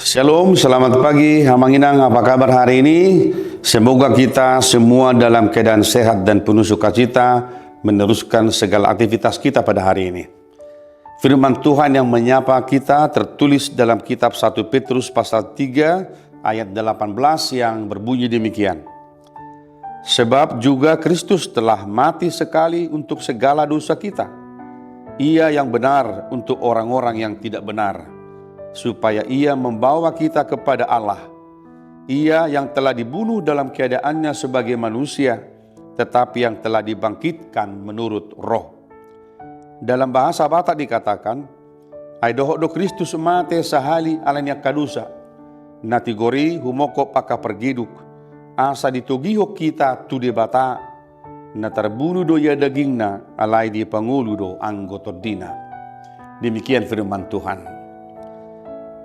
Shalom, selamat pagi Hamanginang, apa kabar hari ini? Semoga kita semua dalam keadaan sehat dan penuh sukacita meneruskan segala aktivitas kita pada hari ini. Firman Tuhan yang menyapa kita tertulis dalam kitab 1 Petrus pasal 3 ayat 18 yang berbunyi demikian. Sebab juga Kristus telah mati sekali untuk segala dosa kita. Ia yang benar untuk orang-orang yang tidak benar, supaya ia membawa kita kepada Allah. Ia yang telah dibunuh dalam keadaannya sebagai manusia, tetapi yang telah dibangkitkan menurut roh. Dalam bahasa Batak dikatakan, ai dohok do Kristus mate sahali alanya kadusa, natigori humoko paka pergiduk, asa ditugihok kita tu de bata, na terbunuh do ya dagingna, alai di pangulu do anggoto dina. Demikian firman Tuhan.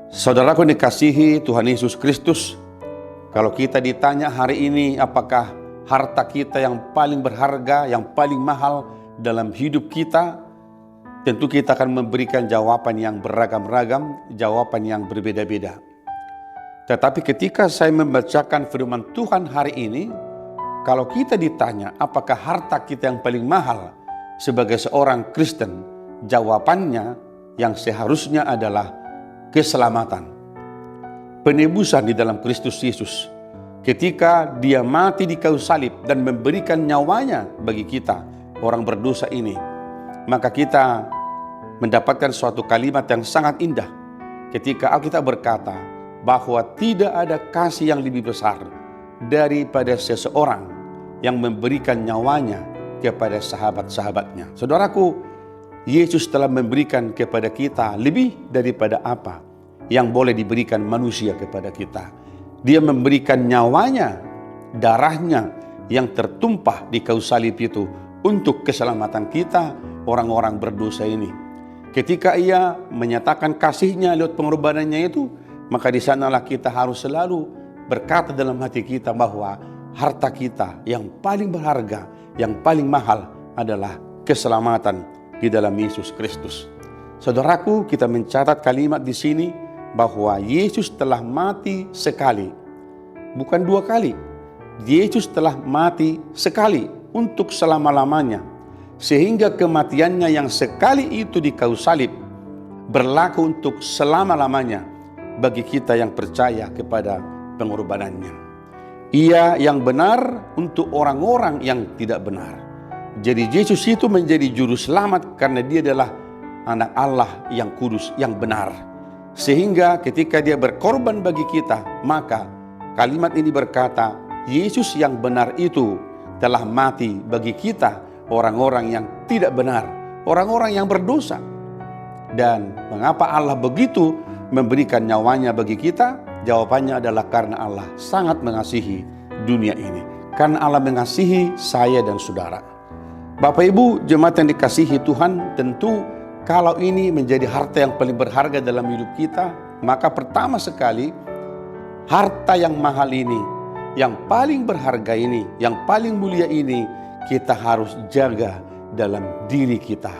Saudaraku dikasihi Tuhan Yesus Kristus, kalau kita ditanya hari ini apakah harta kita yang paling berharga, yang paling mahal dalam hidup kita, tentu kita akan memberikan jawaban yang beragam-ragam, jawaban yang berbeda-beda. Tetapi ketika saya membacakan firman Tuhan hari ini, kalau kita ditanya apakah harta kita yang paling mahal sebagai seorang Kristen, jawabannya yang seharusnya adalah keselamatan, penebusan di dalam Kristus Yesus. Ketika dia mati di kayu salib dan memberikan nyawanya bagi kita, orang berdosa ini, maka kita mendapatkan suatu kalimat yang sangat indah ketika Alkitab berkata bahwa tidak ada kasih yang lebih besar daripada seseorang yang memberikan nyawanya kepada sahabat-sahabatnya. Saudaraku, Yesus telah memberikan kepada kita lebih daripada apa yang boleh diberikan manusia kepada kita. Dia memberikan nyawanya, darahnya yang tertumpah di kayu salib itu untuk keselamatan kita, orang-orang berdosa ini. Ketika ia menyatakan kasihnya lewat pengorbanannya itu, maka di sanalah kita harus selalu berkata dalam hati kita bahwa harta kita yang paling berharga, yang paling mahal adalah keselamatan di dalam Yesus Kristus. Saudaraku, kita mencatat kalimat di sini bahwa Yesus telah mati sekali, bukan dua kali. Yesus telah mati sekali untuk selama-lamanya, sehingga kematiannya yang sekali itu di kayu salib berlaku untuk selama-lamanya bagi kita yang percaya kepada pengorbanannya. Ia yang benar untuk orang-orang yang tidak benar. Jadi Yesus itu menjadi juru selamat karena dia adalah anak Allah yang kudus, yang benar. Sehingga ketika dia berkorban bagi kita, maka kalimat ini berkata, Yesus yang benar itu telah mati bagi kita, orang-orang yang tidak benar, orang-orang yang berdosa. Dan mengapa Allah begitu memberikan nyawanya bagi kita? Jawabannya adalah karena Allah sangat mengasihi dunia ini. Karena Allah mengasihi saya dan saudara. Bapak Ibu jemaat yang dikasihi Tuhan, tentu kalau ini menjadi harta yang paling berharga dalam hidup kita, maka pertama sekali harta yang mahal ini, yang paling berharga ini, yang paling mulia ini, kita harus jaga dalam diri kita.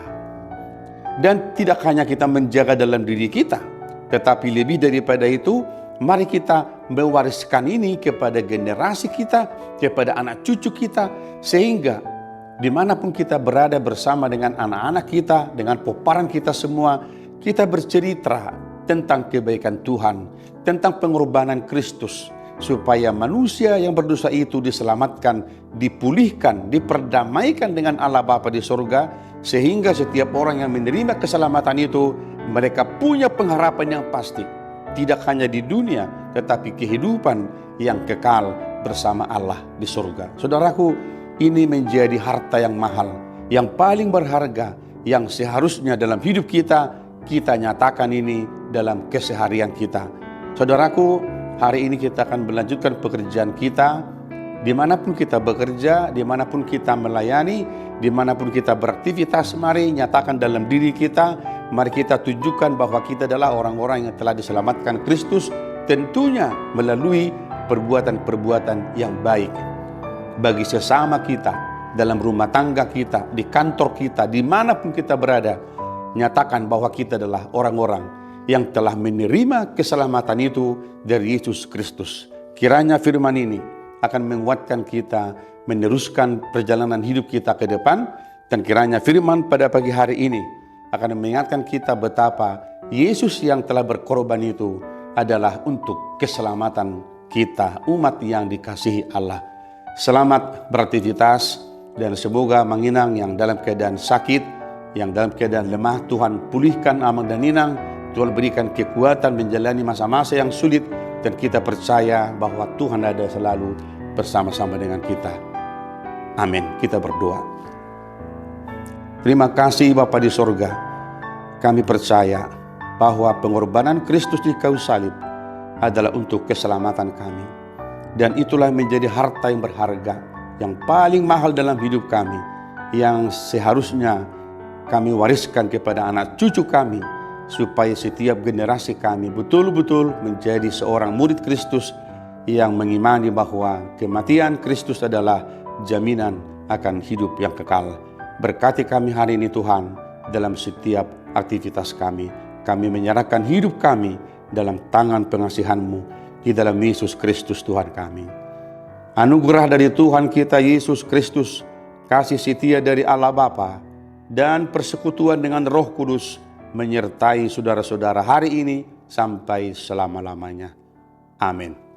Dan tidak hanya kita menjaga dalam diri kita, tetapi lebih daripada itu, mari kita mewariskan ini kepada generasi kita, kepada anak cucu kita, sehingga dimanapun kita berada bersama dengan anak-anak kita, dengan peparan kita semua, kita bercerita tentang kebaikan Tuhan, tentang pengorbanan Kristus, supaya manusia yang berdosa itu diselamatkan, dipulihkan, diperdamaikan dengan Allah Bapa di surga, sehingga setiap orang yang menerima keselamatan itu, mereka punya pengharapan yang pasti, tidak hanya di dunia, tetapi kehidupan yang kekal bersama Allah di surga. Saudaraku, ini menjadi harta yang mahal, yang paling berharga, yang seharusnya dalam hidup kita, kita nyatakan ini dalam keseharian kita. Saudaraku, hari ini kita akan melanjutkan pekerjaan kita, dimanapun kita bekerja, dimanapun kita melayani, dimanapun kita beraktivitas, mari nyatakan dalam diri kita, mari kita tunjukkan bahwa kita adalah orang-orang yang telah diselamatkan Kristus, tentunya melalui perbuatan-perbuatan yang baik bagi sesama kita, dalam rumah tangga kita, di kantor kita, dimanapun kita berada. Nyatakan bahwa kita adalah orang-orang yang telah menerima keselamatan itu dari Yesus Kristus. Kiranya firman ini akan menguatkan kita, meneruskan perjalanan hidup kita ke depan, dan kiranya firman pada pagi hari ini akan mengingatkan kita betapa Yesus yang telah berkorban itu adalah untuk keselamatan kita, umat yang dikasihi Allah. Selamat beraktivitas, dan semoga Manginang yang dalam keadaan sakit, yang dalam keadaan lemah, Tuhan pulihkan Amang dan Ninang. Tuhan berikan kekuatan menjalani masa-masa yang sulit, dan kita percaya bahwa Tuhan ada selalu bersama-sama dengan kita. Amin. Kita berdoa. Terima kasih Bapa di sorga. Kami percaya bahwa pengorbanan Kristus di kayu salib adalah untuk keselamatan kami. Dan itulah menjadi harta yang berharga, yang paling mahal dalam hidup kami, yang seharusnya kami wariskan kepada anak cucu kami, supaya setiap generasi kami betul-betul menjadi seorang murid Kristus yang mengimani bahwa kematian Kristus adalah jaminan akan hidup yang kekal. Berkati kami hari ini Tuhan, dalam setiap aktivitas kami. Kami menyerahkan hidup kami dalam tangan pengasihan-Mu di dalam Yesus Kristus Tuhan kami. Anugerah dari Tuhan kita Yesus Kristus, kasih setia dari Allah Bapa, dan persekutuan dengan Roh Kudus menyertai saudara-saudara hari ini sampai selama-lamanya. Amin.